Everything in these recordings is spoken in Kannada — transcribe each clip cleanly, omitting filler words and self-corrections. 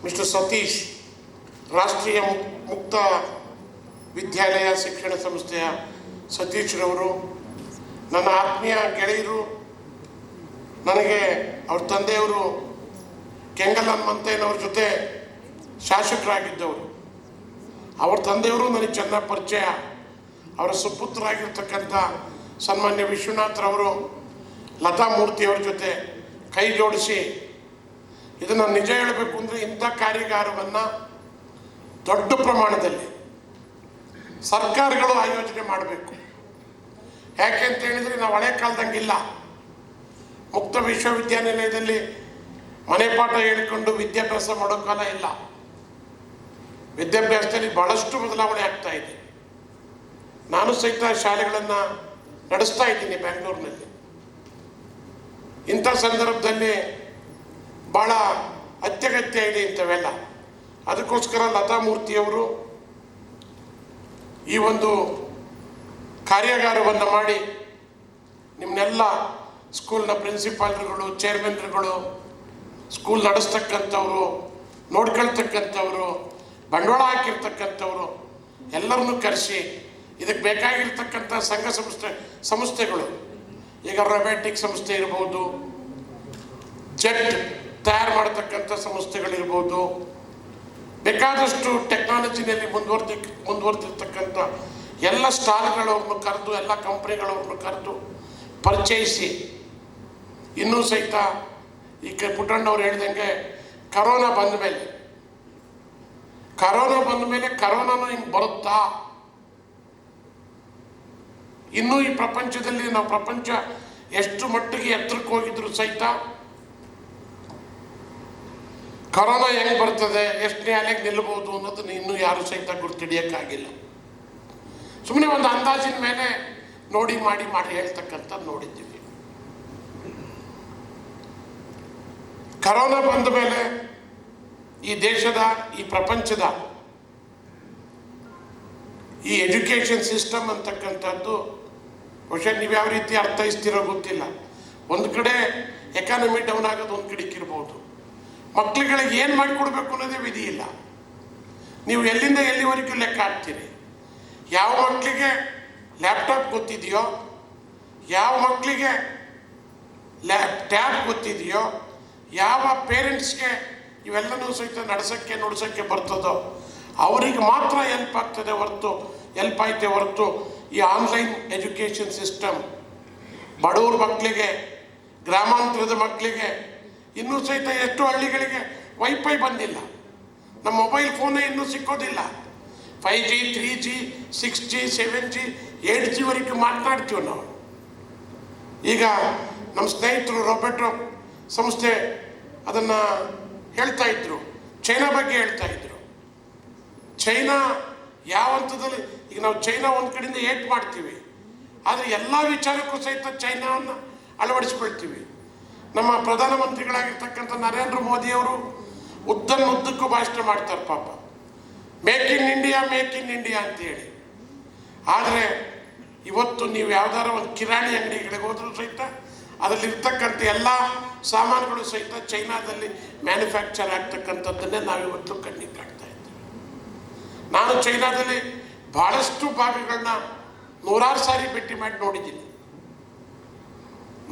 ಮಿಸ್ಟರ್ ಸತೀಶ್, ರಾಷ್ಟ್ರೀಯ ಮುಕ್ತ ವಿದ್ಯಾಲಯ ಶಿಕ್ಷಣ ಸಂಸ್ಥೆಯ ಸತೀಶ್ರವರು ನನ್ನ ಆತ್ಮೀಯ ಗೆಳೆಯರು. ನನಗೆ ಅವ್ರ ತಂದೆಯವರು ಕೆಂಗಲ್ ಹನುಮಂತಯ್ಯನವ್ರ ಜೊತೆ ಶಾಸಕರಾಗಿದ್ದವರು. ಅವ್ರ ತಂದೆಯವರು ನನಗೆ ಚೆನ್ನಾಗಿ ಪರಿಚಯ. ಅವರ ಸುಪುತ್ರರಾಗಿರ್ತಕ್ಕಂಥ ಸನ್ಮಾನ್ಯ ವಿಶ್ವನಾಥ್ರವರು ಲತಾ ಮೂರ್ತಿಯವ್ರ ಜೊತೆ ಕೈ ಜೋಡಿಸಿ, ಇದನ್ನು ನಿಜ ಹೇಳಬೇಕು ಅಂದರೆ ಇಂಥ ಕಾರ್ಯಾಗಾರವನ್ನು ದೊಡ್ಡ ಪ್ರಮಾಣದಲ್ಲಿ ಸರ್ಕಾರಗಳು ಆಯೋಜನೆ ಮಾಡಬೇಕು. ಯಾಕೆ ಅಂತ ಹೇಳಿದರೆ ನಾವು ಹಳೆ ಕಾಲದಂಗಿಲ್ಲ. ಮುಕ್ತ ವಿಶ್ವವಿದ್ಯಾನಿಲಯದಲ್ಲಿ ಮನೆ ಪಾಠ ಹೇಳಿಕೊಂಡು ವಿದ್ಯಾಭ್ಯಾಸ ಮಾಡೋ ಕಾಲ ಇಲ್ಲ. ವಿದ್ಯಾಭ್ಯಾಸದಲ್ಲಿ ಬಹಳಷ್ಟು ಬದಲಾವಣೆ ಆಗ್ತಾ ಇದೆ. ನಾನು ಸಹಿತ ಶಾಲೆಗಳನ್ನು ನಡೆಸ್ತಾ ಇದ್ದೀನಿ ಬೆಂಗಳೂರಿನಲ್ಲಿ. ಇಂಥ ಸಂದರ್ಭದಲ್ಲಿ ಭಾಳ ಅತ್ಯಗತ್ಯ ಇದೆ ಇಂಥವೆಲ್ಲ. ಅದಕ್ಕೋಸ್ಕರ ಲತಾ ಮೂರ್ತಿಯವರು ಈ ಒಂದು ಕಾರ್ಯಾಗಾರವನ್ನು ಮಾಡಿ ನಿಮ್ಮನ್ನೆಲ್ಲ ಸ್ಕೂಲ್ನ ಪ್ರಿನ್ಸಿಪಾಲ್ರುಗಳು, ಚೇರ್ಮನ್ರುಗಳು, ಸ್ಕೂಲ್ ನಡೆಸ್ತಕ್ಕಂಥವ್ರು, ನೋಡ್ಕೊಳ್ತಕ್ಕಂಥವ್ರು, ಬಂಡವಾಳ ಹಾಕಿರ್ತಕ್ಕಂಥವ್ರು ಎಲ್ಲರನ್ನೂ ಕರೆಸಿ ಇದಕ್ಕೆ ಬೇಕಾಗಿರ್ತಕ್ಕಂಥ ಸಂಘ ಸಂಸ್ಥೆಗಳು, ಈಗ ರೊಬ್ಯಾಟಿಕ್ ಸಂಸ್ಥೆ ಇರ್ಬೋದು, ಜೆಟ್ ತಯಾರು ಮಾಡತಕ್ಕಂಥ ಸಂಸ್ಥೆಗಳಿರ್ಬೋದು, ಬೇಕಾದಷ್ಟು ಟೆಕ್ನಾಲಜಿನಲ್ಲಿ ಮುಂದುವರೆದಿರ್ತಕ್ಕಂಥ ಎಲ್ಲ ಸ್ಟಾಲ್ಗಳವ್ರನ್ನು ಕರೆದು, ಎಲ್ಲ ಕಂಪ್ನಿಗಳವ್ರನ್ನು ಕರೆದು ಪರಿಚಯಿಸಿ, ಇನ್ನೂ ಸಹಿತ ಈ ಪುಟ್ಟಣ್ಣವ್ರು ಹೇಳ್ದಂಗೆ ಕರೋನಾ ಬಂದ ಮೇಲೆ ಕರೋನಾನು ಹಿಂಗೆ ಬರುತ್ತಾ, ಇನ್ನೂ ಈ ಪ್ರಪಂಚದಲ್ಲಿ ನಾವು ಪ್ರಪಂಚ ಎಷ್ಟು ಮಟ್ಟಿಗೆ ಎತ್ತರಕ್ಕೆ ಹೋಗಿದ್ರು ಸಹಿತ ಕರೋನಾ ಹೆಂಗೆ ಬರ್ತದೆ, ಎಷ್ಟನೇ ಅಲೆಗೆ ನಿಲ್ಲಬಹುದು ಅನ್ನೋದನ್ನ ಇನ್ನೂ ಯಾರು ಸಹಿತ ಗುರ್ತಿಡಿಯೋಕ್ಕಾಗಿಲ್ಲ. ಸುಮ್ಮನೆ ಒಂದು ಅಂದಾಜಿನ ಮೇಲೆ ನೋಡಿ ಮಾಡಿ ಹೇಳ್ತಕ್ಕಂಥ ನೋಡಿದ್ದೀವಿ. ಕರೋನಾ ಬಂದ ಮೇಲೆ ಈ ದೇಶದ, ಈ ಪ್ರಪಂಚದ ಈ ಎಜುಕೇಷನ್ ಸಿಸ್ಟಮ್ ಅಂತಕ್ಕಂಥದ್ದು ಬಹುಶಃ ನೀವು ಯಾವ ರೀತಿ ಅರ್ಥೈಸ್ತಿರೋ ಗೊತ್ತಿಲ್ಲ. ಒಂದು ಕಡೆ ಎಕಾನಮಿ ಡೌನ್ ಆಗೋದು ಒಂದು ಕಡೆಗೆ ಇರ್ಬೋದು. ಮಕ್ಕಳುಗಳಿಗೆ ಏನು ಮಾಡಿಕೊಡ್ಬೇಕು ಅನ್ನೋದೇ ವಿಧಿ ಇಲ್ಲ. ನೀವು ಎಲ್ಲಿಂದ ಎಲ್ಲಿವರೆಗೂ ಲೆಕ್ಕ ಹಾಕ್ತೀರಿ. ಯಾವ ಮಕ್ಕಳಿಗೆ ಲ್ಯಾಪ್ಟಾಪ್ ಗೊತ್ತಿದೆಯೋ, ಯಾವ ಮಕ್ಕಳಿಗೆ ಟ್ಯಾಬ್ ಗೊತ್ತಿದೆಯೋ, ಯಾವ ಪೇರೆಂಟ್ಸ್ಗೆ ಇವೆಲ್ಲನೂ ಸಹಿತ ನುಡ್ಸೋಕ್ಕೆ ಬರ್ತದೋ ಅವರಿಗೆ ಮಾತ್ರ ಹೆಲ್ಪ್ ಆಯ್ತೆ ಹೊರತು ಈ ಆನ್ಲೈನ್ ಎಜುಕೇಷನ್ ಸಿಸ್ಟಮ್ ಬಡವ್ರ ಮಕ್ಕಳಿಗೆ, ಗ್ರಾಮಾಂತರದ ಮಕ್ಕಳಿಗೆ, ಇನ್ನೂ ಸಹಿತ ಎಷ್ಟು ಹಳ್ಳಿಗಳಿಗೆ ವೈಫೈ ಬಂದಿಲ್ಲ. ನಮ್ಮ ಮೊಬೈಲ್ ಫೋನೇ ಇನ್ನೂ ಸಿಕ್ಕೋದಿಲ್ಲ. 5G, 3G, 6G, 7G, 8G ವರೆಗೂ ಮಾತನಾಡ್ತೀವಿ ನಾವು. ಈಗ ನಮ್ಮ ಸ್ನೇಹಿತರು ರೊಬೆಟೋ ಸಂಸ್ಥೆ ಅದನ್ನು ಹೇಳ್ತಾ ಇದ್ರು, ಚೈನಾ ಬಗ್ಗೆ ಹೇಳ್ತಾ ಇದ್ರು. ಚೈನಾ ಯಾವ ಹಂತದಲ್ಲಿ, ಈಗ ನಾವು ಚೈನಾ ಒಂದು ಕಡೆಯಿಂದ ಏಟ್ ಮಾಡ್ತೀವಿ, ಆದರೆ ಎಲ್ಲ ವಿಚಾರಕ್ಕೂ ಸಹಿತ ಚೈನಾವನ್ನು ಅಳವಡಿಸ್ಕೊಳ್ತೀವಿ. ನಮ್ಮ ಪ್ರಧಾನಮಂತ್ರಿಗಳಾಗಿರ್ತಕ್ಕಂಥ ನರೇಂದ್ರ ಮೋದಿಯವರು ಉದ್ದಕ್ಕೂ ಭಾಷಣ ಮಾಡ್ತಾರೆ ಪಾಪ, ಮೇಕ್ ಇನ್ ಇಂಡಿಯಾ ಅಂತೇಳಿ. ಆದರೆ ಇವತ್ತು ನೀವು ಯಾವ್ದಾರ ಒಂದು ಕಿರಾಣಿ ಅಂಗಡಿಗಳಿಗೆ ಹೋದರೂ ಸಹಿತ ಅದರಲ್ಲಿರ್ತಕ್ಕಂಥ ಎಲ್ಲ ಸಾಮಾನುಗಳು ಸಹಿತ ಚೈನಾದಲ್ಲಿ ಮ್ಯಾನುಫ್ಯಾಕ್ಚರ್ ಆಗ್ತಕ್ಕಂಥದ್ದನ್ನೇ ನಾವಿವತ್ತು ಕಣ್ಣಿಗೆ ಕಾಣ್ತಾ ಇದ್ದೀವಿ. ನಾನು ಚೈನಾದಲ್ಲಿ ಭಾಳಷ್ಟು ಭಾಗಗಳನ್ನ 100 ಸಾರಿ ಭೇಟಿ ಮಾಡಿ ನೋಡಿದ್ದೀನಿ.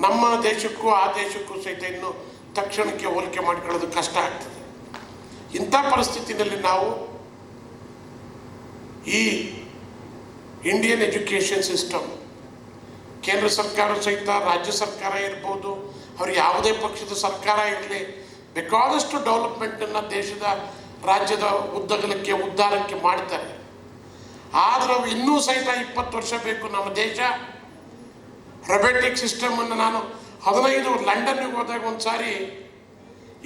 ನಮ್ಮ ದೇಶಕ್ಕೂ ಆ ದೇಶಕ್ಕೂ ಸಹಿತ ಇನ್ನು ತಕ್ಷಣಕ್ಕೆ ಹೋಲಿಕೆ ಮಾಡ್ಕೊಳ್ಳೋದು ಕಷ್ಟ ಆಗ್ತದೆ. ಇಂಥ ಪರಿಸ್ಥಿತಿನಲ್ಲಿ ನಾವು ಈ ಇಂಡಿಯನ್ ಎಜುಕೇಷನ್ ಸಿಸ್ಟಮ್, ಕೇಂದ್ರ ಸರ್ಕಾರ ಸಹಿತ, ರಾಜ್ಯ ಸರ್ಕಾರ ಇರ್ಬೋದು, ಅವ್ರು ಯಾವುದೇ ಪಕ್ಷದ ಸರ್ಕಾರ ಇರಲಿ, ಬೇಕಾದಷ್ಟು ಡೆವಲಪ್ಮೆಂಟನ್ನು ದೇಶದ, ರಾಜ್ಯದ ಉದ್ಧಾರಕ್ಕೆ ಮಾಡ್ತಾರೆ. ಆದರೆ ಅವು ಇನ್ನೂ ಸಹಿತ 20 ವರ್ಷ ಬೇಕು. ನಮ್ಮ ದೇಶ ರೊಬ್ಯಾಟಿಕ್ ಸಿಸ್ಟಮನ್ನು, ನಾನು 15 ಲಂಡನ್ನಿಗೆ ಹೋದಾಗ ಒಂದು ಸಾರಿ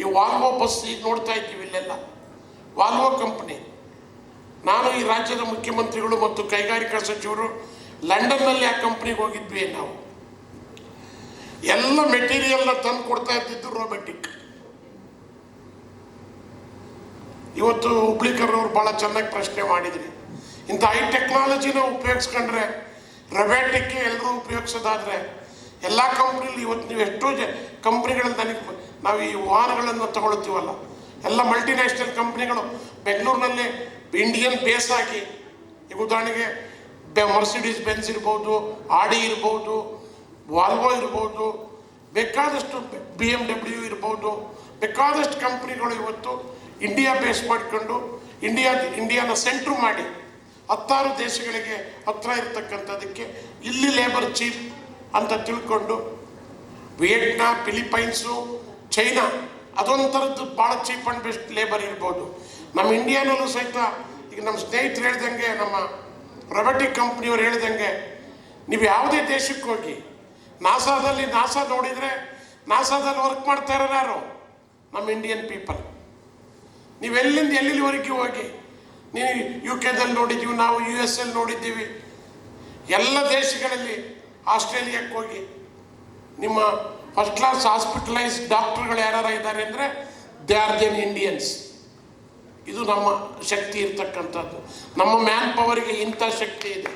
ಈ ವಾಲ್ವೋ ಬಸ್ ಈಗ ನೋಡ್ತಾ ಇದ್ದೀವಿ ಇಲ್ಲೆಲ್ಲ, ವಾಲ್ವೋ ಕಂಪ್ನಿ. ನಾನು ಈ ರಾಜ್ಯದ ಮುಖ್ಯಮಂತ್ರಿಗಳು ಮತ್ತು ಕೈಗಾರಿಕಾ ಸಚಿವರು ಲಂಡನ್ನಲ್ಲಿ ಆ ಕಂಪ್ನಿಗೆ ಹೋಗಿದ್ವಿ. ನಾವು ಎಲ್ಲ ಮೆಟೀರಿಯಲ್ನ ತಂದು ಕೊಡ್ತಾ ಇದ್ದಿದ್ದು ರೊಬ್ಯಾಟಿಕ್. ಇವತ್ತು ಹುಬ್ಳಿಕರ್ನವ್ರು ಭಾಳ ಚೆನ್ನಾಗಿ ಪ್ರಶ್ನೆ ಮಾಡಿದ್ರಿ. ಇಂಥ ಹೈ ಟೆಕ್ನಾಲಜಿನ ಉಪಯೋಗಿಸ್ಕೊಂಡ್ರೆ, ರೊಬ್ಯಾಟಿಕ್ಗೆ ಎಲ್ಲರೂ ಉಪಯೋಗಿಸೋದಾದರೆ ಎಲ್ಲ ಕಂಪ್ನಿಲಿ ಇವತ್ತು ನೀವು ಎಷ್ಟೋ ಕಂಪ್ನಿಗಳಲ್ಲಿ ನಾವು ಈ ವಾಹನಗಳನ್ನು ತಗೊಳ್ತೀವಲ್ಲ, ಎಲ್ಲ ಮಲ್ಟಿನ್ಯಾಷನಲ್ ಕಂಪ್ನಿಗಳು ಬೆಂಗಳೂರಿನಲ್ಲಿ ಇಂಡಿಯನ್ ಬೇಸ್ ಆಗಿ, ಈಗ ಉದಾಹರಣೆಗೆ ಮರ್ಸಿಡೀಸ್ ಬೆನ್ಸ್ ಇರ್ಬೋದು, ಆಡಿ ಇರ್ಬೋದು, ವಾಲ್ವೋ ಇರ್ಬೋದು, ಬೇಕಾದಷ್ಟು BMW ಇರ್ಬೋದು, ಬೇಕಾದಷ್ಟು ಕಂಪ್ನಿಗಳು ಇವತ್ತು ಇಂಡಿಯಾ ಬೇಸ್ ಮಾಡಿಕೊಂಡು ಇಂಡಿಯಾನ ಸೆಂಟ್ರ್ ಮಾಡಿ 16 ದೇಶಗಳಿಗೆ ಹತ್ರ ಇರ್ತಕ್ಕಂಥದ್ದಕ್ಕೆ ಇಲ್ಲಿ ಲೇಬರ್ ಚೀಪ್ ಅಂತ ತಿಳ್ಕೊಂಡು ವಿಯೆಟ್ನಾಂ, ಫಿಲಿಪೈನ್ಸು, ಚೈನಾ ಅದೊಂಥರದ್ದು ಭಾಳ ಚೀಪ್ ಆ್ಯಂಡ್ ಬೆಸ್ಟ್ ಲೇಬರ್ ಇರ್ಬೋದು. ನಮ್ಮ ಇಂಡಿಯಾನಲ್ಲೂ ಸಹಿತ ಈಗ ನಮ್ಮ ಸ್ನೇಹಿತರು ಹೇಳ್ದಂಗೆ, ನಮ್ಮ ರೊಬೊಟಿಕ್ ಕಂಪ್ನಿಯವ್ರು ಹೇಳ್ದಂಗೆ, ನೀವು ಯಾವುದೇ ದೇಶಕ್ಕೆ ಹೋಗಿ ನಾಸಾ ನೋಡಿದರೆ ನಾಸಾದಲ್ಲಿ ವರ್ಕ್ ಮಾಡ್ತಾ ಇರೋರು ಯಾರು? ನಮ್ಮ ಇಂಡಿಯನ್ ಪೀಪಲ್. ನೀವು ಎಲ್ಲಿವರೆಗೆ ಹೋಗಿ, ನೀವು UK ನೋಡಿದ್ದೀವಿ, ನಾವು US ನೋಡಿದ್ದೀವಿ, ಎಲ್ಲ ದೇಶಗಳಲ್ಲಿ, ಆಸ್ಟ್ರೇಲಿಯಾಕ್ಕೆ ಹೋಗಿ ನಿಮ್ಮ ಫಸ್ಟ್ ಕ್ಲಾಸ್ ಹಾಸ್ಪಿಟಲೈಸ್ ಡಾಕ್ಟರ್ಗಳು ಯಾರು ಇದ್ದಾರೆ ಅಂದರೆ ದೇ ಆರ್ ದೆನ್ ಇಂಡಿಯನ್ಸ್. ಇದು ನಮ್ಮ ಶಕ್ತಿ ಇರ್ತಕ್ಕಂಥದ್ದು. ನಮ್ಮ ಮ್ಯಾನ್ ಪವರ್ಗೆ ಇಂಥ ಶಕ್ತಿ ಇದೆ.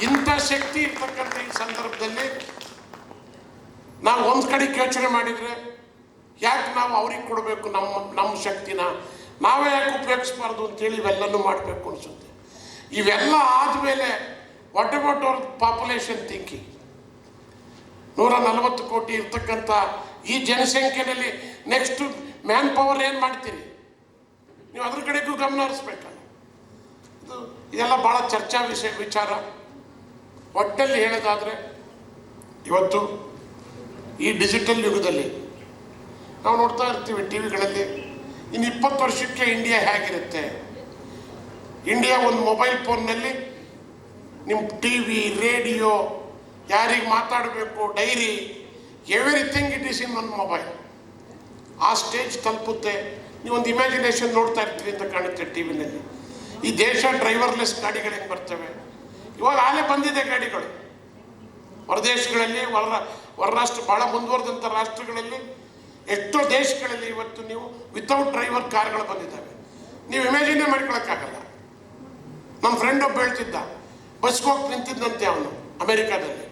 ಇಂಥ ಶಕ್ತಿ ಇರ್ತಕ್ಕಂಥ ಈ ಸಂದರ್ಭದಲ್ಲಿ ನಾವು ಒಂದು ಕಡೆಗೆ ಯೋಚನೆ ಮಾಡಿದರೆ, ಯಾಕೆ ನಾವು ಅವ್ರಿಗೆ ಕೊಡಬೇಕು ನಮ್ಮ ಶಕ್ತಿನ ನಾವೇ ಯಾಕೆ ಉಪಯೋಗಿಸ್ಬಾರ್ದು ಅಂತೇಳಿ ಇವೆಲ್ಲನೂ ಮಾಡಬೇಕು ಅನಿಸುತ್ತೆ. ಇವೆಲ್ಲ ಆದಮೇಲೆ what about our population thinking? 140 ಕೋಟಿ ಇರ್ತಕ್ಕಂಥ ಈ ಜನಸಂಖ್ಯೆಯಲ್ಲಿ ನೆಕ್ಸ್ಟ್ ಮ್ಯಾನ್ ಪವರ್ ಏನು ಮಾಡ್ತೀರಿ ನೀವು? ಅದ್ರ ಕಡೆಗೂ ಗಮನ ಹರಿಸ್ಬೇಕಲ್ಲ. ಇದೆಲ್ಲ ಭಾಳ ಚರ್ಚಾ ವಿಚಾರ. ಒಟ್ಟಲ್ಲಿ ಹೇಳೋದಾದರೆ, ಇವತ್ತು ಈ ಡಿಜಿಟಲ್ ಯುಗದಲ್ಲಿ ನಾವು ನೋಡ್ತಾ ಇರ್ತೀವಿ ಟಿವಿಗಳಲ್ಲಿ, ಇನ್ನು 20 ವರ್ಷಕ್ಕೆ ಇಂಡಿಯಾ ಹೇಗಿರುತ್ತೆ? ಇಂಡಿಯಾ ಒಂದು ಮೊಬೈಲ್ ಫೋನ್ನಲ್ಲಿ ನಿಮ್ಮ TV, ರೇಡಿಯೋ, ಯಾರಿಗೆ ಮಾತಾಡಬೇಕು, dairy, everything it is in ಒಂದು ಮೊಬೈಲ್. ಆ ಸ್ಟೇಜ್ ತಲುಪುತ್ತೆ. ನೀವೊಂದು ಇಮ್ಯಾಜಿನೇಷನ್ ನೋಡ್ತಾ ಇರ್ತೀವಿ ಅಂತ ಕಾಣುತ್ತೆ ಟಿವಿನಲ್ಲಿ. ಈ ದೇಶ ಡ್ರೈವರ್ಲೆಸ್ ಗಾಡಿಗಳು ಹೆಂಗೆ ಬರ್ತವೆ? ಇವಾಗ ಆಲೇ ಬಂದಿದೆ ಗಾಡಿಗಳು ಹೊರದೇಶಗಳಲ್ಲಿ, ಹೊರ ರಾಷ್ಟ್ರ, ಭಾಳ ಮುಂದುವರೆದಂಥ ರಾಷ್ಟ್ರಗಳಲ್ಲಿ, ಎಷ್ಟೋ ದೇಶಗಳಲ್ಲಿ ಇವತ್ತು ನೀವು ವಿತೌಟ್ ಡ್ರೈವರ್ ಕಾರ್ಗಳು ಬಂದಿದ್ದಾವೆ. ನೀವು ಇಮ್ಯಾಜಿನೇ ಮಾಡ್ಕೊಳಕ್ಕಾಗಲ್ಲ. ನಮ್ಮ ಫ್ರೆಂಡ್ ಒಬ್ಬ ಹೇಳ್ತಿದ್ದ, ಬಸ್ಗೆ ಹೋಗಿ ನಿಂತಿದ್ದಂತೆ ಅವನು ಅಮೆರಿಕಾದಲ್ಲಿ.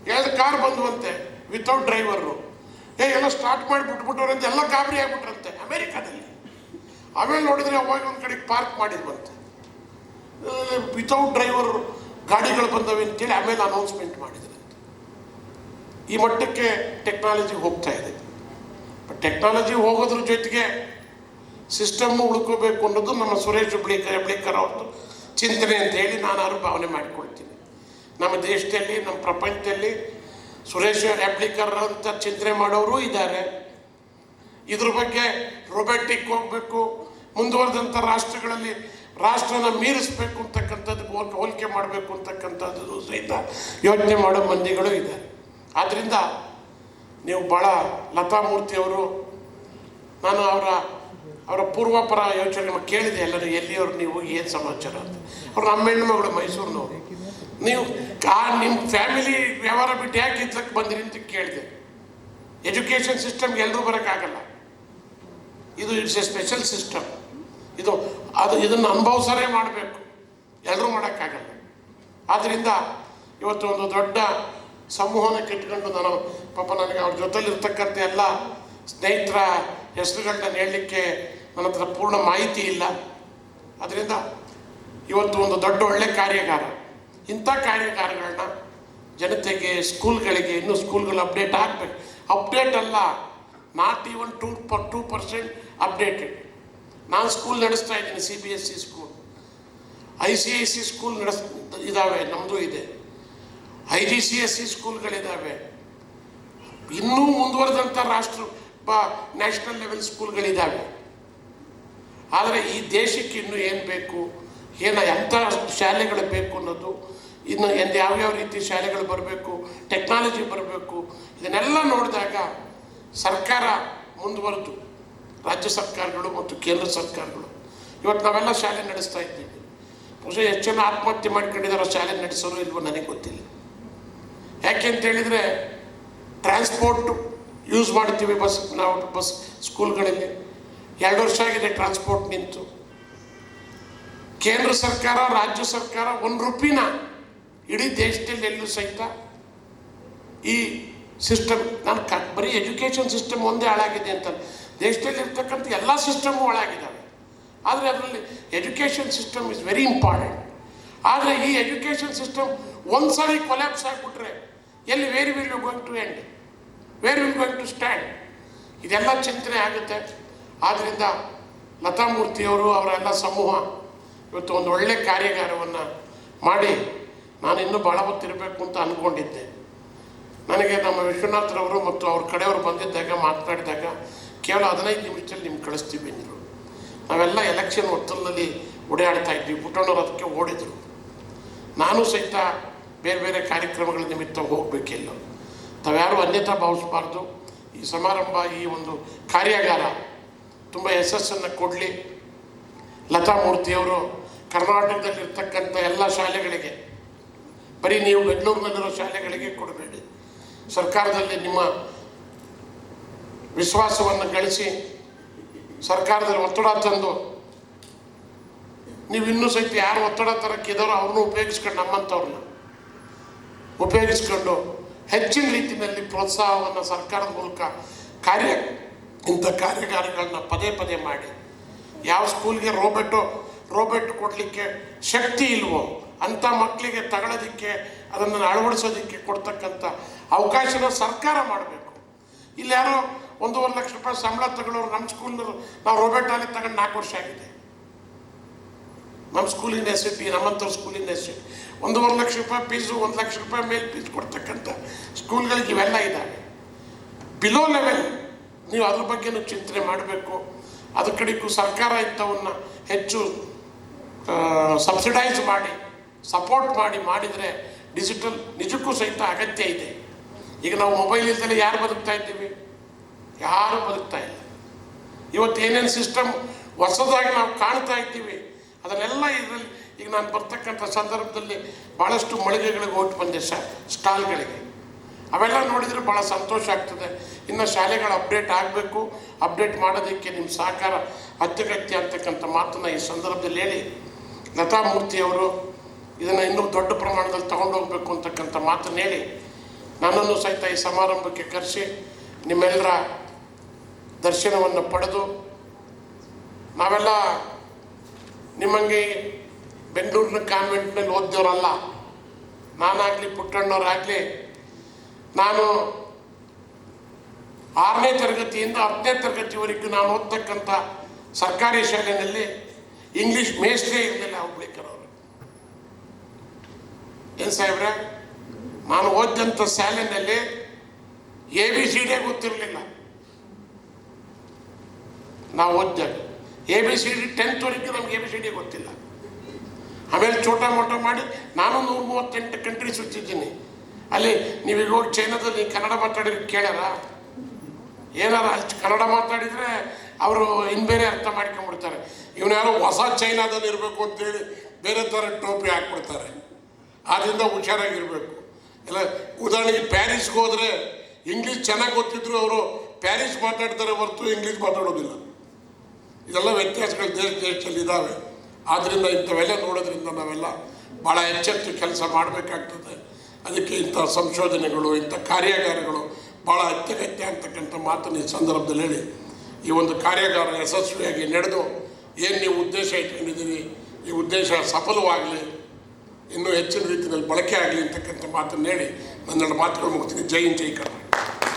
2 ಕಾರ್ ಬಂದುವಂತೆ ವಿತೌಟ್ ಡ್ರೈವರು. ಎಲ್ಲ ಸ್ಟಾರ್ಟ್ ಮಾಡಿ ಬಿಟ್ಬಿಟ್ಟವ್ರಂತೆ, ಎಲ್ಲ ಗಾಬರಿ ಆಗಿಬಿಟ್ರಂತೆ ಅಮೆರಿಕಾದಲ್ಲಿ. ಆಮೇಲೆ ನೋಡಿದರೆ ಅವಾಗ ಒಂದು ಕಡೆಗೆ ಪಾರ್ಕ್ ಮಾಡಿದ್ವಂತೆ. ವಿತೌಟ್ ಡ್ರೈವರ್ ಗಾಡಿಗಳು ಬಂದವೆ ಅಂತೇಳಿ ಆಮೇಲೆ ಅನೌನ್ಸ್ಮೆಂಟ್ ಮಾಡಿದ್ರಂತೆ. ಈ ಮಟ್ಟಕ್ಕೆ ಟೆಕ್ನಾಲಜಿ ಹೋಗ್ತಾ ಇದೆ. ಟೆಕ್ನಾಲಜಿ ಹೋಗೋದ್ರ ಜೊತೆಗೆ ಸಿಸ್ಟಮ್ಮು ಉಳ್ಕೋಬೇಕು ಅನ್ನೋದು ನಮ್ಮ ಸುರೇಶ್ ಹೆಬ್ಳಿಕರ್ ಅವ್ರದ್ದು ಚಿಂತನೆ ಅಂತ ಹೇಳಿ ನಾನು ಭಾವನೆ ಮಾಡಿಕೊಳ್ತೀನಿ. ನಮ್ಮ ದೇಶದಲ್ಲಿ, ನಮ್ಮ ಪ್ರಪಂಚದಲ್ಲಿ ಸುರೇಶ್ ಹೆಬ್ಳಿಕರ್ ಅಂತ ಚಿಂತನೆ ಮಾಡೋರು ಇದ್ದಾರೆ. ಇದ್ರ ಬಗ್ಗೆ ರೊಬೊಟಿಕ್ ಹೋಗಬೇಕು, ಮುಂದುವರೆದಂಥ ರಾಷ್ಟ್ರಗಳಲ್ಲಿ ರಾಷ್ಟ್ರನ ಮೀರಿಸಬೇಕು ಅಂತಕ್ಕಂಥದ್ದಕ್ಕೆ ಹೋಲಿಕೆ ಮಾಡಬೇಕು ಅಂತಕ್ಕಂಥದ್ದು ಸಹಿತ ಯೋಚನೆ ಮಾಡೋ ಮಂದಿಗಳು ಇದ್ದಾರೆ. ಆದ್ದರಿಂದ ನೀವು ಭಾಳ ಲತಾಮೂರ್ತಿಯವರು, ನಾನು ಅವರ ಪೂರ್ವಾಪರ ಯೋಚನೆ ಕೇಳಿದೆ. ಎಲ್ಲರೂ ಎಲ್ಲಿಯವರು, ನೀವು ಏನು ಸಮಾಚಾರ ಅಂತ. ಅವ್ರು ನಮ್ಮ ಹೆಣ್ಣುಮಗಳು ಮೈಸೂರಿನವರು. ನೀವು ನಿಮ್ಮ ಫ್ಯಾಮಿಲಿ ವ್ಯವಹಾರ ಬಿಟ್ಟು ಯಾಕೆ ಇದ್ಲಕ್ಕೆ ಬಂದಿರಿ ಅಂತ ಕೇಳಿದೆ. ಎಜುಕೇಷನ್ ಸಿಸ್ಟಮ್ಗೆ ಎಲ್ಲರೂ ಬರೋಕ್ಕಾಗಲ್ಲ. ಇದು ಇಟ್ಸ್ ಎ ಸ್ಪೆಷಲ್ ಸಿಸ್ಟಮ್. ಇದನ್ನು ಅನುಭವಿಸರೇ ಮಾಡಬೇಕು, ಎಲ್ಲರೂ ಮಾಡೋಕ್ಕಾಗಲ್ಲ. ಆದ್ದರಿಂದ ಇವತ್ತು ಒಂದು ದೊಡ್ಡ ಸಮೂಹನ ಇಟ್ಕೊಂಡು ನನಗೆ ಅವ್ರ ಜೊತೆಲಿರ್ತಕ್ಕಂಥ ಎಲ್ಲ ಸ್ನೇಹಿತರ ಹೆಸರುಗಳನ್ನ ಹೇಳಲಿಕ್ಕೆ ನನ್ನ ಹತ್ರ ಪೂರ್ಣ ಮಾಹಿತಿ ಇಲ್ಲ. ಅದರಿಂದ ಇವತ್ತು ಒಂದು ದೊಡ್ಡ ಒಳ್ಳೆ ಕಾರ್ಯಾಗಾರ, ಇಂಥ ಕಾರ್ಯಾಗಾರಗಳನ್ನ ಜನತೆಗೆ, ಸ್ಕೂಲ್ಗಳಿಗೆ, ಇನ್ನೂ ಸ್ಕೂಲ್ಗಳು ಅಪ್ಡೇಟ್ ಆಗಬೇಕು. ಅಪ್ಡೇಟ್ ಅಲ್ಲ, ನಾಟ್ ಈವನ್ 2% ಅಪ್ಡೇಟೆಡ್. ನಾನು ಸ್ಕೂಲ್ ನಡೆಸ್ತಾ ಇದ್ದೀನಿ, CBSE ಸ್ಕೂಲ್, ICIC ಸ್ಕೂಲ್ ಇದ್ದಾವೆ, ನಮ್ಮದು ಇದೆ, IGCSE ಸ್ಕೂಲ್ಗಳಿದ್ದಾವೆ, ಇನ್ನೂ ಮುಂದುವರೆದಂಥ ನ್ಯಾಷನಲ್ ಲೆವೆಲ್ ಸ್ಕೂಲ್ಗಳಿದ್ದಾವೆ. ಆದರೆ ಈ ದೇಶಕ್ಕೆ ಇನ್ನೂ ಏನು ಬೇಕು, ಎಂಥ ಶಾಲೆಗಳು ಬೇಕು ಅನ್ನೋದು, ಇನ್ನು ಯಾವ್ಯಾವ ರೀತಿ ಶಾಲೆಗಳು ಬರಬೇಕು, ಟೆಕ್ನಾಲಜಿ ಬರಬೇಕು, ಇದನ್ನೆಲ್ಲ ನೋಡಿದಾಗ ಸರ್ಕಾರ ಮುಂದುವರೆದು, ರಾಜ್ಯ ಸರ್ಕಾರಗಳು ಮತ್ತು ಕೇಂದ್ರ ಸರ್ಕಾರಗಳು, ಇವತ್ತು ನಾವೆಲ್ಲ ಶಾಲೆ ನಡೆಸ್ತಾ ಇದ್ದೀವಿ. ಬಹುಶಃ ಎಷ್ಟು ಜನ ಆತ್ಮಹತ್ಯೆ ಮಾಡ್ಕೊಂಡಿದ್ದಾರೋ ಶಾಲೆ ನಡೆಸೋರು ಇಲ್ವೋ ನನಗೆ ಗೊತ್ತಿಲ್ಲ. ಯಾಕೆ ಅಂತ ಹೇಳಿದರೆ, ಟ್ರಾನ್ಸ್ಪೋರ್ಟ್ ಯೂಸ್ ಮಾಡ್ತೀವಿ, ನಾವು ಬಸ್ ಸ್ಕೂಲ್ಗಳಲ್ಲಿ 2 ವರ್ಷ ಆಗಿದೆ ಟ್ರಾನ್ಸ್ಪೋರ್ಟ್ ನಿಂತು. ಕೇಂದ್ರ ಸರ್ಕಾರ, ರಾಜ್ಯ ಸರ್ಕಾರ 1 ರೂಪಾಯಿನ ಇಡೀ ದೇಶದಲ್ಲಿ ಎಲ್ಲೂ ಸಹಿತ ಈ ಸಿಸ್ಟಮ್, ನಾನು ಬರೀ ಎಜುಕೇಷನ್ ಸಿಸ್ಟಮ್ ಒಂದೇ ಹಾಳಾಗಿದೆ ಅಂತ, ದೇಶದಲ್ಲಿರ್ತಕ್ಕಂಥ ಎಲ್ಲ ಸಿಸ್ಟಮು ಒಳಗಿದ್ದಾವೆ. ಆದರೆ ಅದರಲ್ಲಿ education system is very important. ಆದರೆ ಈ ಎಜುಕೇಷನ್ ಸಿಸ್ಟಮ್ ಒಂದು ಸಾರಿ ಕೊಲ್ಯಾಪ್ಸ್ ಆಗಿಬಿಟ್ರೆ ಎಲ್ಲಿ where will you going to end, where will going to stand, ಇದೆಲ್ಲ ಚಿಂತನೆ ಆಗುತ್ತೆ. ಆದ್ದರಿಂದ ಲತಾ ಮೂರ್ತಿಯವರು ಅವರೆಲ್ಲ ಸಮೂಹ ಇವತ್ತು ಒಂದು ಒಳ್ಳೆಯ ಕಾರ್ಯಾಗಾರವನ್ನು ಮಾಡಿ ನಾನು ಇನ್ನೂ ಭಾಳ ಹೊತ್ತಿರಬೇಕು ಅಂತ ಅಂದ್ಕೊಂಡಿದ್ದೆ. ನನಗೆ ನಮ್ಮ ವಿಶ್ವನಾಥ್ರವರು ಮತ್ತು ಅವ್ರ ಕಡೆಯವರು ಬಂದಿದ್ದಾಗ ಮಾತನಾಡಿದಾಗ ಕೇವಲ 15 ನಿಮಿಷದಲ್ಲಿ ನಿಮ್ಗೆ ಕಳಿಸ್ತೀವಿ ಅಂದರು. ನಾವೆಲ್ಲ ಎಲೆಕ್ಷನ್ ಹೊತ್ತಲ್ಲಿ ಓಡಾಡ್ತಾ ಇದ್ವಿ. ಪುಟ್ಟಣ್ಣವ್ರು ಅದಕ್ಕೆ ಓಡಿದರು. ನಾನು ಸಹಿತ ಬೇರೆ ಬೇರೆ ಕಾರ್ಯಕ್ರಮಗಳ ನಿಮಿತ್ತ ಹೋಗಬೇಕಿಲ್ಲ. ತಾವ್ಯಾರು ಅನ್ಯತಾ ಭಾವಿಸಬಾರ್ದು. ಈ ಸಮಾರಂಭ, ಈ ಒಂದು ಕಾರ್ಯಾಗಾರ ತುಂಬ ಯಶಸ್ಸನ್ನು ಕೊಡಲಿ. ಲತಾ ಮೂರ್ತಿಯವರು ಕರ್ನಾಟಕದಲ್ಲಿರ್ತಕ್ಕಂಥ ಎಲ್ಲ ಶಾಲೆಗಳಿಗೆ, ಬರೀ ನೀವು ಬೆಂಗಳೂರಿನಲ್ಲಿರೋ ಶಾಲೆಗಳಿಗೆ ಕೊಡಬೇಡಿ, ಸರ್ಕಾರದಲ್ಲಿ ನಿಮ್ಮ ವಿಶ್ವಾಸವನ್ನು ಗಳಿಸಿ ಸರ್ಕಾರದಲ್ಲಿ ಒತ್ತಡ ತಂದು, ನೀವು ಇನ್ನೂ ಸಹಿತ ಯಾರು ಒತ್ತಡ ತರಕ್ಕಿದ್ದಾರೋ ಅವ್ರನ್ನೂ ಉಪಯೋಗಿಸ್ಕೊಂಡು, ನಮ್ಮಂಥವ್ರನ್ನ ಉಪಯೋಗಿಸ್ಕೊಂಡು ಹೆಚ್ಚಿನ ರೀತಿಯಲ್ಲಿ ಪ್ರೋತ್ಸಾಹವನ್ನು ಸರ್ಕಾರದ ಮೂಲಕ ಇಂಥ ಕಾರ್ಯಾಗಾರಗಳನ್ನ ಪದೇ ಪದೇ ಮಾಡಿ, ಯಾವ ಸ್ಕೂಲ್ಗೆ ರೋಬೋಟ್ ಕೊಡಲಿಕ್ಕೆ ಶಕ್ತಿ ಇಲ್ವೋ ಅಂಥ ಮಕ್ಕಳಿಗೆ ತಗೊಳ್ಳೋದಕ್ಕೆ, ಅದನ್ನು ಅಳವಡಿಸೋದಕ್ಕೆ ಕೊಡ್ತಕ್ಕಂಥ ಅವಕಾಶನ ಸರ್ಕಾರ ಮಾಡಬೇಕು. ಇಲ್ಲಿ ಯಾರೋ 1.5 ಲಕ್ಷ ರೂಪಾಯಿ ಸಂಬಳ ತಗೊಳ್ಳೋರು ನಮ್ಮ ಸ್ಕೂಲ್ನವರು, ನಾವು ರೋಬೋಟ್ ಆಲೆ ತಗೊಂಡು 4 ವರ್ಷ ಆಗಿದೆ. ನಮ್ಮ ಸ್ಕೂಲಿನ ಎಸ್.ಸಿ.ಪಿ, ನಮ್ಮಂಥವ್ರ ಸ್ಕೂಲಿನ ಎಸ್.ಸಿ.ಪಿ 1.5 ಲಕ್ಷ ರೂಪಾಯಿ ಫೀಸು, 1 ಲಕ್ಷ ರೂಪಾಯಿ ಮೇಲೆ ಫೀಸ್ ಕೊಡ್ತಕ್ಕಂಥ ಸ್ಕೂಲ್ಗಳಿಗೆ ಇವೆಲ್ಲ ಇದ್ದಾವೆ. ಬಿಲೋ ಲೆವೆಲ್ ನೀವು ಅದ್ರ ಬಗ್ಗೆನೂ ಚಿಂತನೆ ಮಾಡಬೇಕು. ಅದ್ರ ಕಡೆಗೂ ಸರ್ಕಾರ ಇಂಥವನ್ನು ಹೆಚ್ಚು ಸಬ್ಸಿಡೈಸ್ ಮಾಡಿ, ಸಪೋರ್ಟ್ ಮಾಡಿದರೆ ಡಿಜಿಟಲ್ ನಿಜಕ್ಕೂ ಸಹಿತ ಅಗತ್ಯ ಇದೆ. ಈಗ ನಾವು ಮೊಬೈಲ್ ಇಲ್ದಲೇ ಯಾರು ಬದುಕ್ತಾ ಇದ್ದೀವಿ? ಯಾರೂ ಬದುಕ್ತಾ ಇಲ್ಲ. ಇವತ್ತು ಏನೇನು ಸಿಸ್ಟಮ್ ಹೊಸದಾಗಿ ನಾವು ಕಾಣ್ತಾ ಇದ್ದೀವಿ ಅದನ್ನೆಲ್ಲ ಇದರಲ್ಲಿ ಈಗ ನಾನು ಬರ್ತಕ್ಕಂಥ ಸಂದರ್ಭದಲ್ಲಿ ಭಾಳಷ್ಟು ಮಳಿಗೆಗಳಿಗೆ ಹೋಗಿ ಬಂದೆ, ಸ್ಟಾಲ್ಗಳಿಗೆ. ಅವೆಲ್ಲ ನೋಡಿದರೆ ಭಾಳ ಸಂತೋಷ ಆಗ್ತದೆ. ಇನ್ನು ಶಾಲೆಗಳು ಅಪ್ಡೇಟ್ ಆಗಬೇಕು. ಅಪ್ಡೇಟ್ ಮಾಡೋದಕ್ಕೆ ನಿಮ್ಮ ಸಹಕಾರ ಅತ್ಯಗತ್ಯ ಅಂತಕ್ಕಂಥ ಮಾತನ್ನು ಈ ಸಂದರ್ಭದಲ್ಲಿ ಹೇಳಿ, ಲತಾ ಮೂರ್ತಿಯವರು ಇದನ್ನು ಇನ್ನೂ ದೊಡ್ಡ ಪ್ರಮಾಣದಲ್ಲಿ ತಗೊಂಡೋಗ್ಬೇಕು ಅಂತಕ್ಕಂಥ ಮಾತನ್ನು ಹೇಳಿ, ನನ್ನನ್ನು ಸಹಿತ ಈ ಸಮಾರಂಭಕ್ಕೆ ಕರೆಸಿ ನಿಮ್ಮೆಲ್ಲರ ದರ್ಶನವನ್ನು ಪಡೆದು, ನಾವೆಲ್ಲ ನಿಮ್ಮಂಗೆ ಬೆಂಗಳೂರಿನ ಕಾನ್ವೆಂಟ್ನಲ್ಲಿ ಓದಿದವರಲ್ಲ. ನಾನಾಗಲಿ ಪುಟ್ಟಣ್ಣವರಾಗಲಿ, ನಾನು 6ನೇ ತರಗತಿಯಿಂದ 10ನೇ ತರಗತಿವರೆಗೂ ನಾನು ಓದ್ತಕ್ಕಂಥ ಸರ್ಕಾರಿ ಶಾಲೆಯಲ್ಲಿ ಇಂಗ್ಲೀಷ್ ಮೇಸ್ಟ್ರೇ ಇರಲಿಲ್ಲ. ಹುಬ್ಳಿಕರ್ ಅವರು ಏನು ಸಾಹೇಬ್ರೆ, ನಾನು ಓದಿದಂಥ ಶಾಲೆಯಲ್ಲಿ ABCD ಗೊತ್ತಿರಲಿಲ್ಲ. ನಾವು ಓದಿದಾಗ ABCD 10th ವರೆಗೂ ನಮ್ಗೆ ABCD ಗೊತ್ತಿಲ್ಲ. ಆಮೇಲೆ ಚೋಟ ಮೋಟ ಮಾಡಿ ನಾನು 138 ಕಂಟ್ರಿ ಸುತ್ತಿದ್ದೀನಿ. ಅಲ್ಲಿ ನೀವೀಗ ಹೋಗಿ ಚೈನಾದಲ್ಲಿ ಕನ್ನಡ ಮಾತಾಡಿದ್ರೆ ಕೇಳ್ಯಾರ? ಏನಾರ ಅಲ್ಲಿ ಕನ್ನಡ ಮಾತಾಡಿದರೆ ಅವರು ಇನ್ನು ಬೇರೆ ಅರ್ಥ ಮಾಡ್ಕೊಂಡ್ಬಿಡ್ತಾರೆ. ಇವನು ಯಾರೋ ಹೊಸ ಚೈನಾದಲ್ಲಿ ಇರಬೇಕು ಅಂತೇಳಿ ಬೇರೆ ಥರ ಟೋಪಿ ಹಾಕ್ಬಿಡ್ತಾರೆ. ಆದ್ದರಿಂದ ಹುಷಾರಾಗಿರಬೇಕು. ಇಲ್ಲ, ಉದಾಹರಣೆಗೆ ಪ್ಯಾರಿಸ್ಗೆ ಹೋದರೆ ಇಂಗ್ಲೀಷ್ ಚೆನ್ನಾಗಿ ಗೊತ್ತಿದ್ರು ಅವರು ಪ್ಯಾರಿಸ್ ಮಾತಾಡ್ತಾರೆ ಹೊರತು ಇಂಗ್ಲೀಷ್ ಮಾತಾಡೋದಿಲ್ಲ. ಇದೆಲ್ಲ ವ್ಯತ್ಯಾಸಗಳು ದೇಶದಲ್ಲಿ ಇದ್ದಾವೆ. ಆದ್ದರಿಂದ ಇಂಥವೆಲ್ಲ ನೋಡೋದ್ರಿಂದ ನಾವೆಲ್ಲ ಭಾಳ ಎಚ್ಚೆತ್ತು ಕೆಲಸ ಮಾಡಬೇಕಾಗ್ತದೆ. ಅದಕ್ಕೆ ಇಂಥ ಸಂಶೋಧನೆಗಳು, ಇಂಥ ಕಾರ್ಯಾಗಾರಗಳು ಭಾಳ ಅತ್ಯಗತ್ಯ ಅಂತಕ್ಕಂಥ ಮಾತನ್ನು ಈ ಸಂದರ್ಭದಲ್ಲಿ ಹೇಳಿ, ಈ ಒಂದು ಕಾರ್ಯಾಗಾರ ಯಶಸ್ವಿಯಾಗಿ ನಡೆದು ಏನು ನೀವು ಉದ್ದೇಶ ಇಟ್ಕೊಂಡಿದ್ದೀರಿ, ಈ ಉದ್ದೇಶ ಸಫಲವಾಗಲಿ, ಇನ್ನೂ ಹೆಚ್ಚಿನ ರೀತಿಯಲ್ಲಿ ಬಳಕೆ ಆಗಲಿ ಅಂತಕ್ಕಂಥ ಮಾತನ್ನು ಹೇಳಿ ನನ್ನೆರಡು ಮಾತುಗಳು ಮುಗಿಸ್ತೀನಿ. ಜೈ ಹಿಂದ್, ಜೈ ಕರ್ನಾಟಕ.